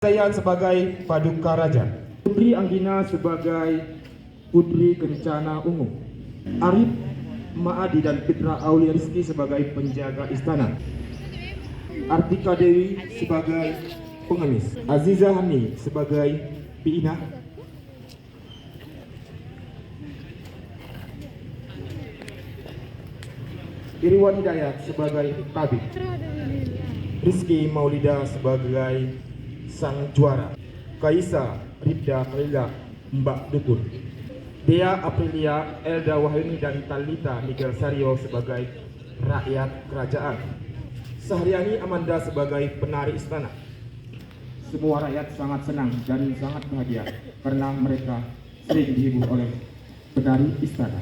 Zayan sebagai Paduka Raja, Putri Anggina sebagai Putri Kencana Ungu, Arif Maadi dan Fitra Aulia Rizki sebagai penjaga istana, Artika Dewi sebagai pengemis, Aziza Hani sebagai Biina, Irwan Hidayat sebagai tabib, Rizky Maulida sebagai sang juara, Kaisa Ribda Khalila Mbak Dukun, Dea Aprilia Elda Wahyuni dan Talita Miguel Sario sebagai rakyat kerajaan, Sahriani Amanda sebagai penari istana. Semua rakyat sangat senang dan sangat bahagia karena mereka sering dihibur oleh penari istana.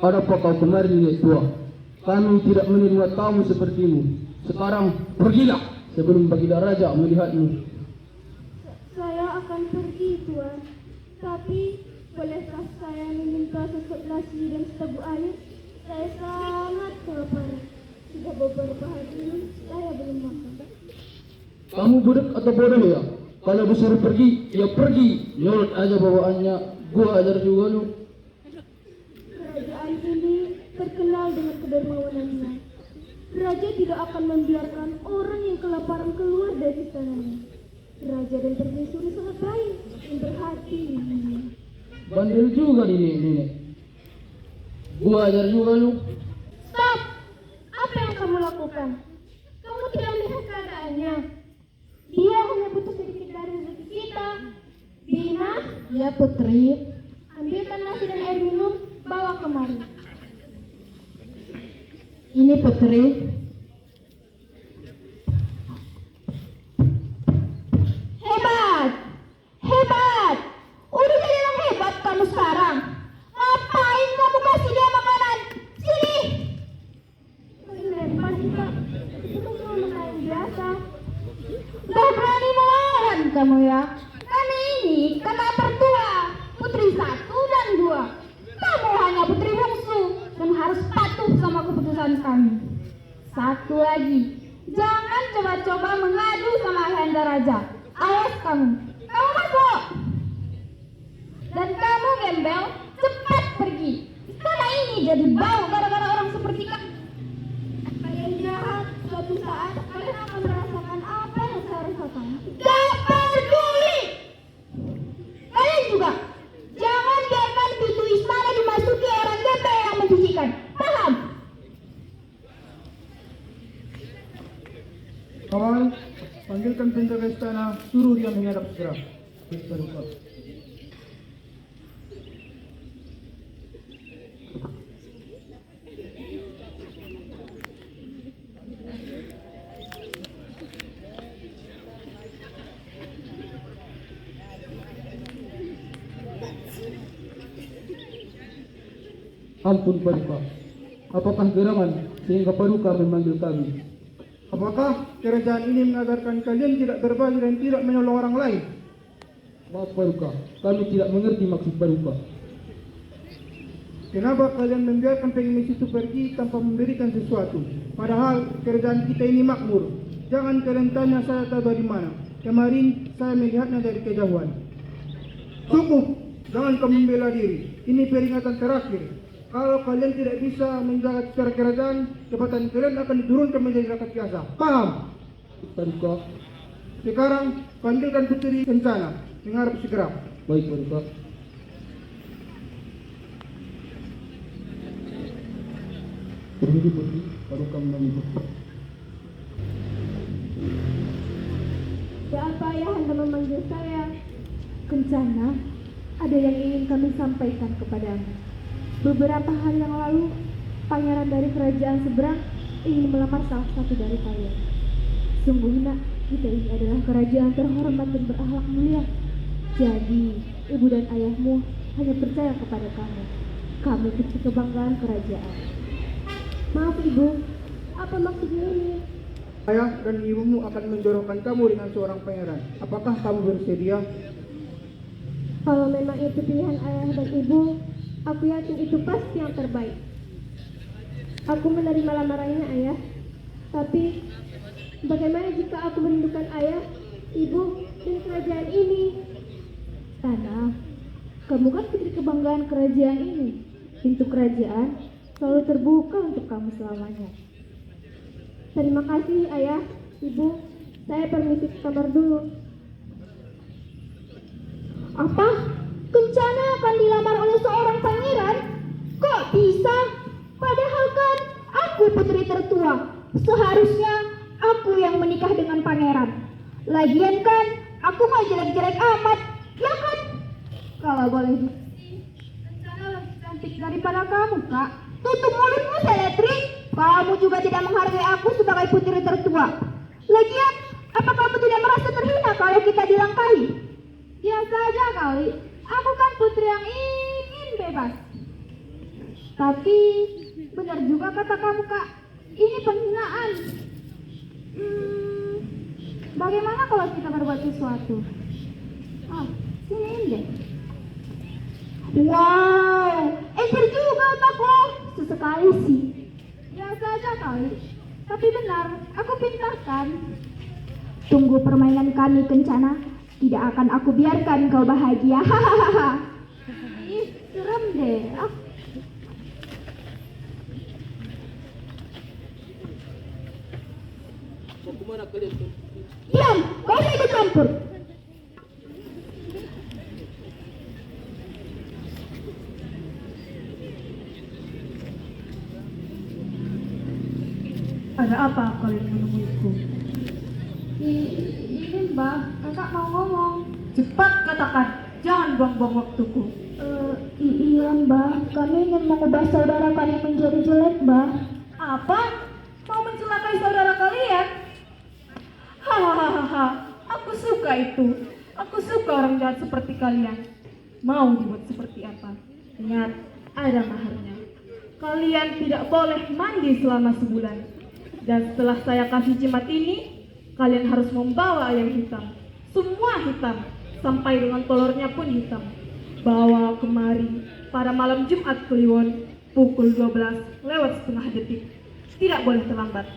Adakah kau kemarin lihat tua? Kami tidak menerima tamu sepertimu. Sekarang pergilah sebelum baginda raja melihatmu. Saya akan pergi, Tuan. Tapi, bolehkah saya meminta sesuap nasi dan seteguk air? Saya sangat kelaparan. Sudah beberapa hari ini saya belum makan. Kamu budak atau bodoh ya? Kalau disuruh pergi, ya pergi. Nurut aja bawaannya. Gua ajar juga lu. Kerajaan ini terkenal dengan kedermawanannya. Raja tidak akan membiarkan orang yang kelaparan keluar dari istananya. Raja dan permaisuri sangat baik dan berhati. Bandel juga nenek. Gua ajar juga lu. Stop! Apa yang kamu lakukan? Kamu tidak melihat keadaannya. Dia hanya butuh sedikit dari rezeki kita. Bina, ya putri. Ambilkan nasi dan air minum, bawa kemari. Ini putri. Hebat! Hebat! Udah jadi orang hebat kamu sekarang. Ngapain kamu kasih dia makanan? Sini! Lempar sih, Kak. Itu cuma makanan biasa. Gak berani melawan kamu ya. Kami ini kakak tertua, putri 1 dan 2. Kamu hanya putri bungsu dan harus patuh sama keputusan kami. Satu lagi, jangan coba-coba mengadu sama Ayahanda Raja. Awas kamu. Kamu masuk. Dan kamu gembel, cepat pergi. Karena ini jadi bau gara-gara orang seperti kamu. Kalian jahat, suatu saat kalian akan merasakan apa yang saya rasakan. Gak peduli. Kalian juga, jangan biarkan pintu istana dimasuki orang gembel yang mencucikan. Paham? Kawal, panggilkan penjaga istana, suruh dia menghadap segera. Kita lupa. Ampun Paduka. Apakah gerangan sehingga Paduka memanggil kami? Apakah kerajaan ini mengajarkan kalian tidak berbagi dan tidak menolong orang lain? Maaf Paduka, kami tidak mengerti maksud Paduka. Kenapa kalian membiarkan pengemis itu pergi tanpa memberikan sesuatu? Padahal kerajaan kita ini makmur. Jangan kalian tanya saya tahu dari mana. Kemarin saya melihatnya dari kejauhan. Cukup, jangan kamu membela diri. Ini peringatan terakhir. Kalau kalian tidak bisa menjaga secara kerajaan, jabatan kalian akan diturunkan menjadi rakyat biasa. Paham? Paduka. Sekarang panggilkan putri Kencana, menghadap segera. Baik Paduka. Permisi Putri, Paduka memanggil Putri. Apa Ayahanda memanggil saya? Kencana, ada yang ingin kami sampaikan kepadamu. Beberapa hari yang lalu, pangeran dari kerajaan seberang ingin melamar salah satu dari kalian. Sungguh nak, kita ini adalah kerajaan terhormat dan berakhlak mulia. Jadi, ibu dan ayahmu hanya percaya kepada kamu. Kamu putri kebanggaan kerajaan. Maaf ibu, apa maksudnya ini? Ayah dan ibumu akan menjodohkan kamu dengan seorang pangeran. Apakah kamu bersedia? Kalau memang itu pilihan ayah dan ibu, aku yakin itu pasti yang terbaik. Aku menerima lamarannya ayah. Tapi bagaimana jika aku merindukan ayah, ibu, dan kerajaan ini? Karena kamu kan putri kebanggaan kerajaan ini. Pintu kerajaan selalu terbuka untuk kamu selamanya. Terima kasih ayah, ibu. Saya permisi ke kamar dulu. Apa? Kencana akan dilamar oleh seorang pangeran? Kok bisa? Padahal kan aku putri tertua. Seharusnya aku yang menikah dengan pangeran. Lagian kan aku mah jelek-jelek amat, ya kan? Kalau boleh Kencana lebih cantik daripada kamu, Kak. Tutup mulutmu, Seletri. Kamu juga tidak menghargai aku sebagai putri tertua. Lagian, apa kamu tidak merasa terhina kalau kita dilangkahi? Biasa aja kali. Aku kan putri yang ingin bebas. Tapi benar juga kata kamu, Kak. Ini penghinaan. Bagaimana kalau kita berbuat sesuatu? Sini deh. Wow, encer juga otakku. Sesekali sih. Biasa aja kali. Tapi benar, aku pintar kan? Tunggu permainan kami, Kencana. Tidak akan aku biarkan kau bahagia. Hahaha. Ih, serem deh. Mau kemana kalian tuh? Diam, kau usah ikut campur. Ada apa kalian menemuiku? Ini Mbak, kakak mau ngomong. Cepat katakan, jangan buang-buang waktuku. Iya Mbak, kami ingin mengubah saudara kami menjadi jelek Mbak. Apa? Mau mencelakai saudara kalian? Hahaha, aku suka itu. Aku suka orang jahat seperti kalian. Mau dibuat seperti apa? Ingat, ada maharnya. Kalian tidak boleh mandi selama sebulan. Dan setelah saya kasih jimat ini, kalian harus membawa ayam hitam. Semua hitam, sampai dengan telurnya pun hitam. Bawa kemari pada malam Jumat Kliwon pukul 12:05. Tidak boleh terlambat.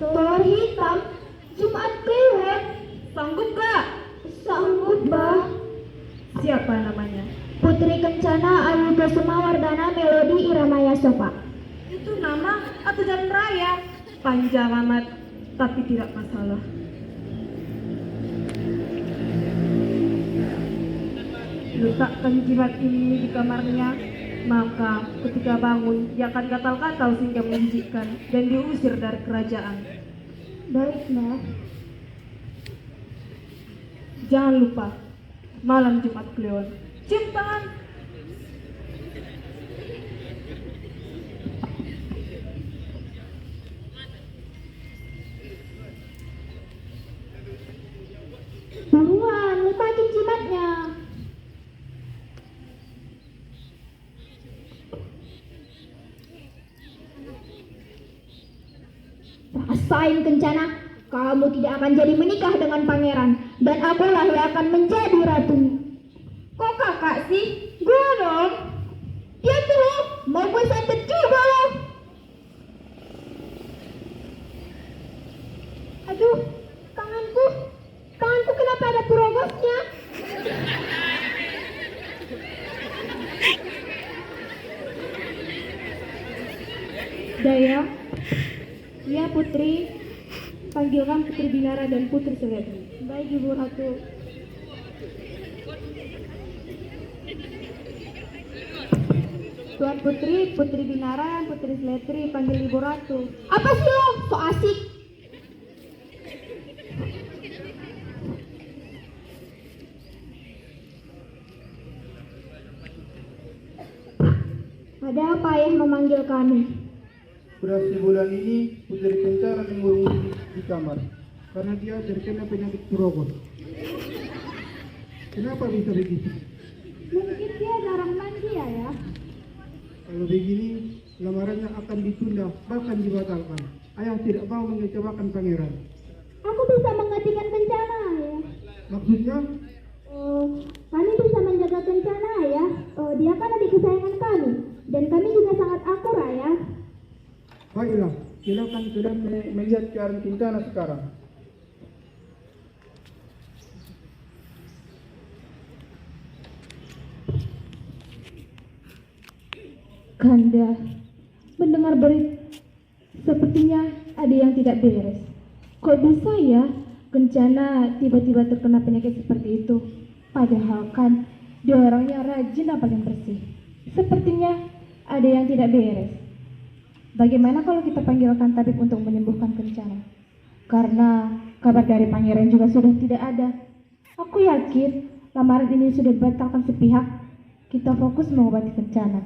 Telur hitam, Jumat Kliwon. Sanggup gak? Sanggup Mbak. Siapa namanya? Putri Kencana Ayu Kusumawardana Melodi Iramaya Sofa. Itu nama atau jalan raya? Panjang amat, tapi tidak masalah. Letakkan jimat ini di kamarnya, maka ketika bangun dia akan gatal-gatal sehingga menjijikkan dan diusir dari kerajaan. Baik Mbak. Jangan lupa, malam Jumat Kliwon, cium tangan. Buruan, lepakin jimatnya. Rasain Kencana, kamu tidak akan jadi menikah dengan pangeran, dan akulah yang akan menjadi ratu. Kok kakak sih? Gue dong. Dia tuh mau gue santet juga loh. Aduh, tanganku kenapa ada purogosnya? Daya, ya Putri, panggilkan Putri Binara dan Putri Seledri. Baik Ibu Ratu. Tuan Putri, Putri Binara, Putri Seledri, panggil Ibu Ratu. Apa sih lo? So asik. Ada apa yang memanggil kami? Sudah sebulan ini Putri Kencana mengurung diri di kamar karena dia terkena penyakit purogos. Kenapa bisa begitu? Mungkin dia jarang mandi ya. Kalau begini, lamarannya akan ditunda, bahkan dibatalkan. Ayah tidak mau mengecewakan pangeran. Aku bisa menghentikan Kencana ya. Maksudnya, Kami bisa menjaga Kencana ya. Dia kan adik kesayangan kami, dan kami juga sangat akur ya. baiklah, silakan sudah melihat keadaan Kencana sekarang. Kanda, mendengar berita sepertinya ada yang tidak beres. Kok bisa ya Kencana tiba-tiba terkena penyakit seperti itu? Padahal kan dia orangnya rajin apalagi bersih. Sepertinya ada yang tidak beres. Bagaimana kalau kita panggilkan tabib untuk menyembuhkan Kencana? Karena kabar dari pangeran juga sudah tidak ada. Aku yakin lamaran ini sudah dibatalkan sepihak. Kita fokus mengobati Kencana.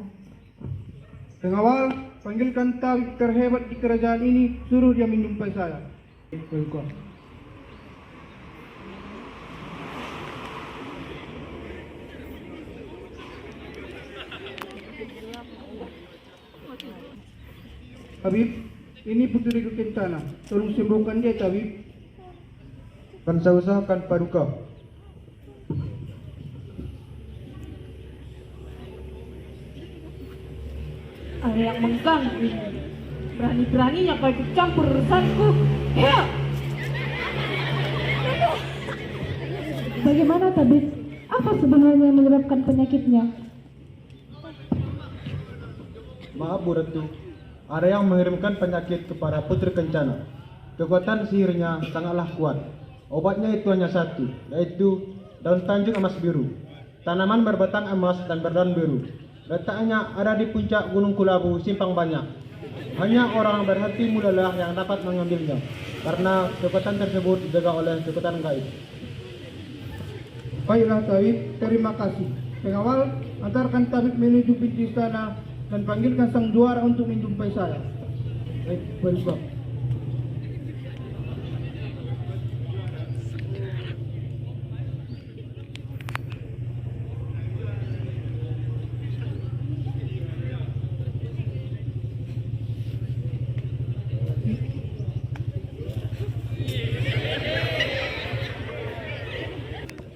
Pengawal, panggilkan tabib terhebat di kerajaan ini, suruh dia menjumpai saya. Welcome. Habib, ini Putri Kencana. Tolong sembuhkan dia, Habib. Akan saya usahakan, Paduka. Ada yang mengganggu. Berani-beraninya kau ikut campur urusanku. Ya. Bagaimana tabib? Apa sebenarnya yang menyebabkan penyakitnya? Maaf Bu Ratu, ada yang mengirimkan penyakit kepada Putri Kencana. Kekuatan sihirnya sangatlah kuat. Obatnya itu hanya satu, yaitu daun tanjung emas biru. Tanaman berbatang emas dan berdaun biru. Letaknya ada di puncak Gunung Kulabu, Simpang Banyak. Hanya orang berhati mudalah yang dapat mengambilnya, karena kekuatan tersebut dijaga oleh kekuatan gaib. Baiklah, Tabib. Terima kasih. Pengawal, antarkan Tabib menuju pintu istana dan panggilkan sang juara untuk menjumpai saya. Baik, Paduka.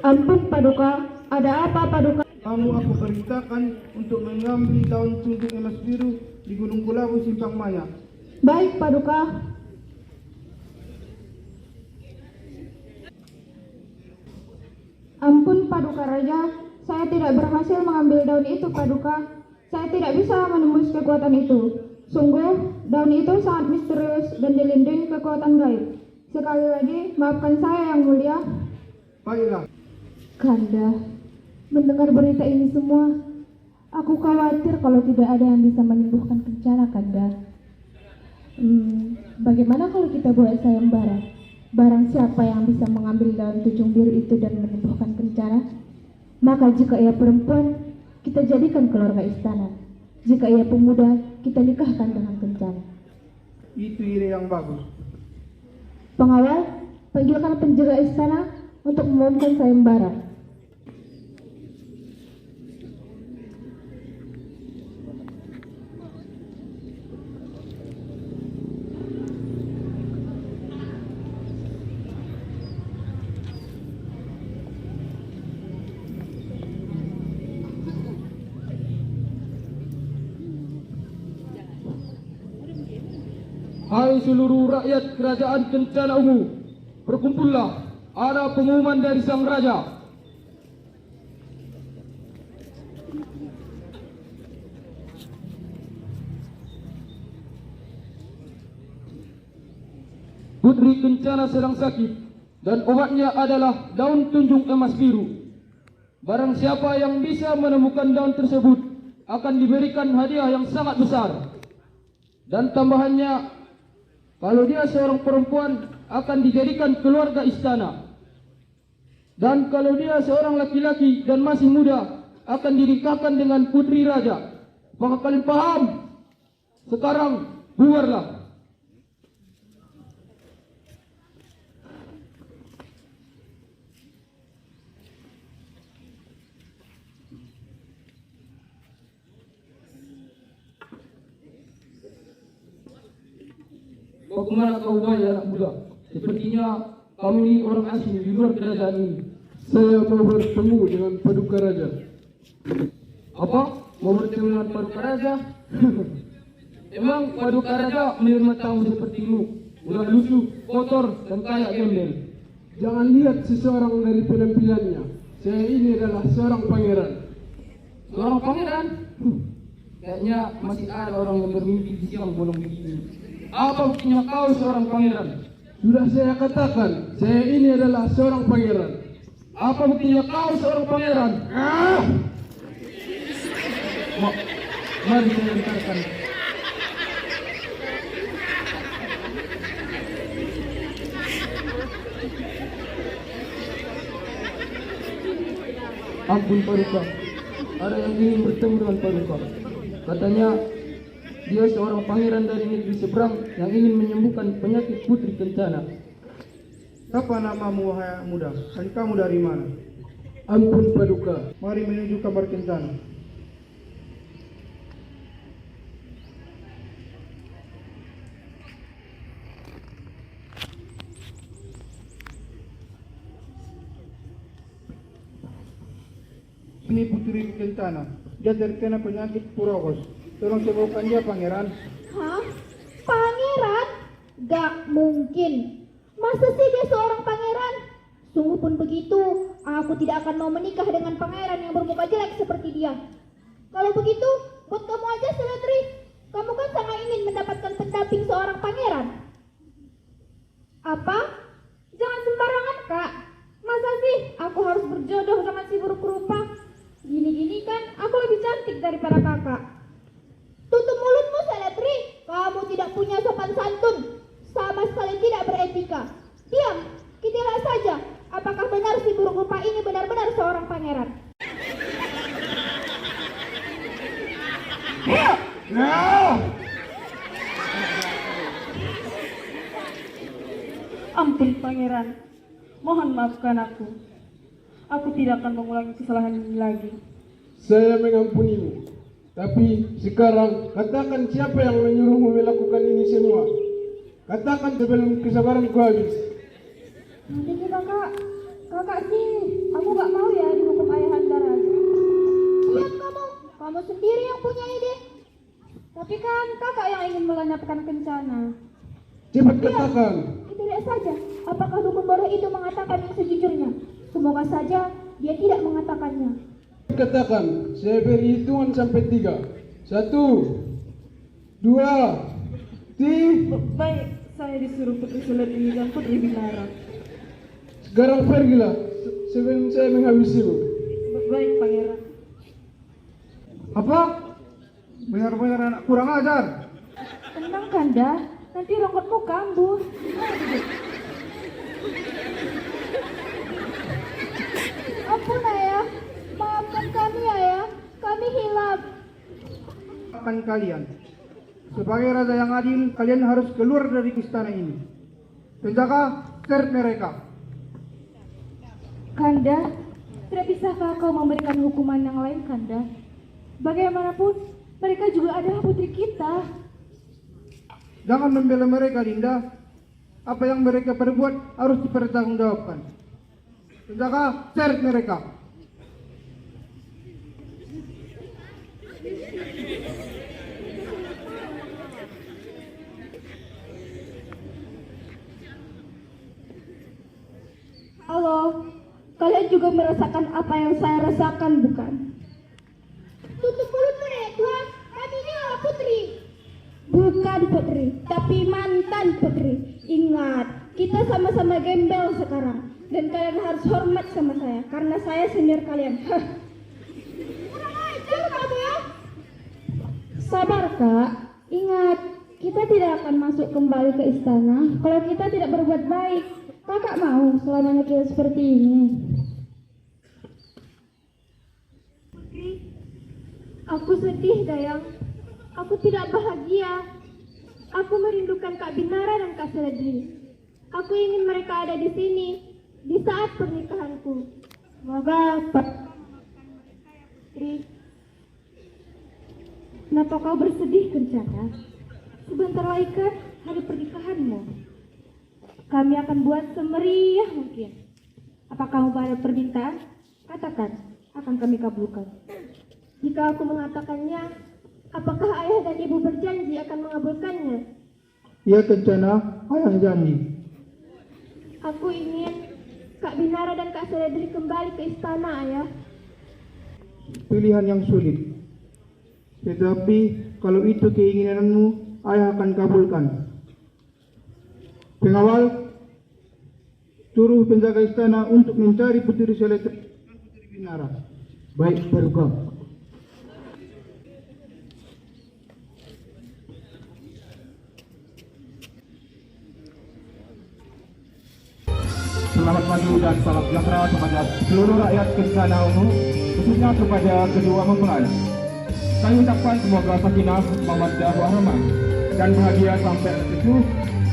Ampun Paduka, ada apa Paduka? Kamu aku perintahkan untuk mengambil daun tunjung emas biru di Gunung Kulabu, Simpang Banyak. Baik Paduka. Ampun Paduka Raja, saya tidak berhasil mengambil daun itu Paduka. Saya tidak bisa menembus kekuatan itu. Sungguh, daun itu sangat misterius dan dilindungi kekuatan gaib. Sekali lagi, maafkan saya yang mulia. Baiklah. Kanda, mendengar berita ini semua, aku khawatir kalau tidak ada yang bisa menyembuhkan Kencana, Kanda. Bagaimana kalau kita buat sayembara? Barang siapa yang bisa mengambil daun tunjung biru itu dan menyembuhkan Kencana, maka jika ia perempuan, kita jadikan keluarga istana. Jika ia pemuda, kita nikahkan dengan Kencana. Itu ide yang bagus. Pengawal, panggilkan penjaga istana untuk mengumumkan sayembara. Hai seluruh rakyat kerajaan Kencana Ungu, berkumpullah, ada pengumuman dari sang raja. Putri Kencana sedang sakit dan obatnya adalah daun tunjung emas biru. Barang siapa yang bisa menemukan daun tersebut akan diberikan hadiah yang sangat besar. Dan tambahannya, kalau dia seorang perempuan akan dijadikan keluarga istana. Dan kalau dia seorang laki-laki dan masih muda akan dinikahkan dengan putri raja. Apakah kalian paham? Sekarang bubarlah. Bagaimana kau wahai anak muda? Sepertinya kamu ini orang asing di luar kerajaan ini. Saya mau bertemu dengan Paduka Raja. Apa? Mau bertemu dengan Paduka Raja? Emang Paduka Raja menerima tamu sepertimu? Udah lusuh, kotor, dan kayak gembel. Jangan lihat seseorang dari penampilannya. Saya ini adalah seorang pangeran. Seorang pangeran? Kayaknya masih ada orang yang bermimpi di siang bolong begini. Apa buktinya kau seorang pangeran? Sudah saya katakan, saya ini adalah seorang pangeran. Apa buktinya kau seorang pangeran? Mari saya antarkan. Ampun Paduka, ada yang ingin bertemu dengan Paduka. Katanya dia seorang pangeran dari negeri seberang yang ingin menyembuhkan penyakit Putri Kencana. Siapa namamu, wahai anak muda? Dan kamu dari mana? Ampun Paduka. Mari menuju kamar Kencana. ini putri kencana. Dia terkena penyakit Purokos. Tolong sembuhkan dia, Pangeran. Hah? Pangeran? Gak mungkin. Masa sih dia seorang pangeran? Sungguh pun begitu, aku tidak akan mau menikah dengan pangeran yang bermuka jelek seperti dia. Kalau begitu, buat kamu aja, Seledri. Kamu kan sangat ingin mendapatkan pendamping seorang pangeran. Apa? Jangan sembarangan, Kak. Masa sih aku harus berjodoh dengan si buruk rupa? Gini-gini kan aku lebih cantik daripada kakak. Tutup mulutmu, Seledri. Kamu tidak punya sopan santun. Sama sekali tidak beretika. Diam, kitilah saja. Apakah benar si buruk rupa ini benar-benar seorang pangeran? Ampun pangeran, mohon maafkan aku. Aku tidak akan mengulangi kesalahan ini lagi. Saya mengampunimu. Tapi sekarang katakan siapa yang menyuruhmu melakukan ini semua. Katakan sebelum kesabaranku habis. Nanti kakak sih, aku gak mau ya dihukum ayahanda lagi. Lihat kamu sendiri yang punya ide. Tapi kan kakak yang ingin melenyapkan kencana. Cepat katakan. Kita lihat saja, apakah dukun bodoh itu mengatakan yang sejujurnya. Semoga saja dia tidak mengatakannya. Katakan, saya beri hitungan sampai 3. 1, 2, 3. Baik, saya disuruh Putri Seledri dan Putri Binara. Sekarang pergilah sebelum saya menghabisimu. Baik pangeran. Apa? Benar-benar anak kurang ajar. Tenang Kanda, nanti rongkotmu kambuh. Ampun ayah, maafkan kami ayah, kami hilaf. Akan kalian. Sebagai raja yang adil, kalian harus keluar dari istana ini. Penjaga, seret mereka. Kanda, tidak bisakah kau memberikan hukuman yang lain Kanda? Bagaimanapun, mereka juga adalah putri kita. Jangan membela mereka, Dinda. Apa yang mereka perbuat harus dipertanggungjawabkan. Penjaga, seret mereka. Halo, kalian juga merasakan apa yang saya rasakan, bukan? Tutup mulutmu, Nenek Tua. Kami ini adalah putri. Bukan putri, tapi mantan putri. Ingat, kita sama-sama gembel sekarang. Dan kalian harus hormat sama saya, karena saya senior kalian. Kurang ajar kamu ya. Sabar, Kak. Ingat, kita tidak akan masuk kembali ke istana kalau kita tidak berbuat baik. Kakak mau selamanya kita seperti ini. Aku sedih, Dayang. Aku tidak bahagia. Aku merindukan Kak Binara dan Kak Seledri. Aku ingin mereka ada di sini di saat pernikahanku. Semoga Pak Putri. Kenapa kau bersedih, Kencana? Sebentar lagi kan hari pernikahanmu. Kami akan buat semeriah mungkin. Apa kamu ada permintaan? Katakan, akan kami kabulkan. Jika aku mengatakannya, apakah ayah dan ibu berjanji akan mengabulkannya? Ya Kencana, ayah janji. Aku ingin Kak Binara dan Kak Seledri kembali ke istana, ayah. Pilihan yang sulit. Tetapi kalau itu keinginanmu, ayah akan kabulkan. Pengawal, suruh penjaga istana untuk mencari Putri Seledri dan Putri Binara. Baik, Paduka. Selamat pagi dan salam sejahtera kepada seluruh rakyat Kencana Ungu, khususnya kepada kedua mempelai. Kami ucapkan semoga sakinah, mawaddah warahmah dan bahagia sampai cucu.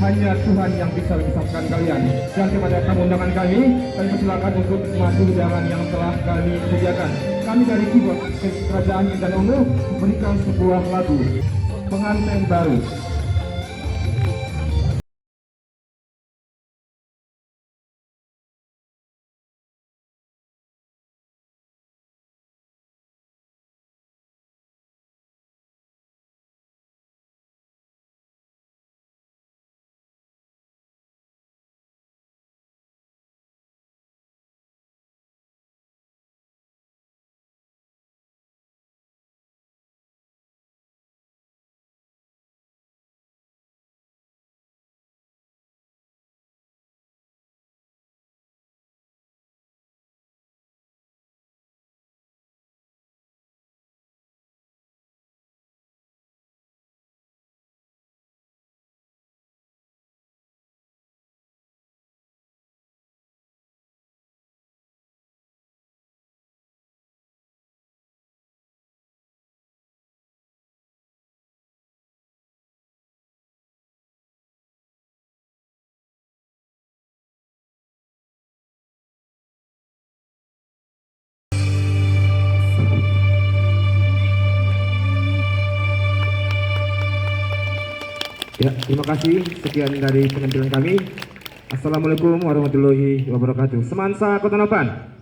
Hanya Tuhan yang bisa memisahkan kalian. Dan kepada tamu undangan kami persilakan untuk maju hidangan yang telah kami sediakan. Kami dari keyboard Kerajaan Kencana Ungu memberikan sebuah lagu pengantin baru. Ya, terima kasih. Sekian dari penampilan kami. Assalamualaikum warahmatullahi wabarakatuh. Semansa Kota Nopan.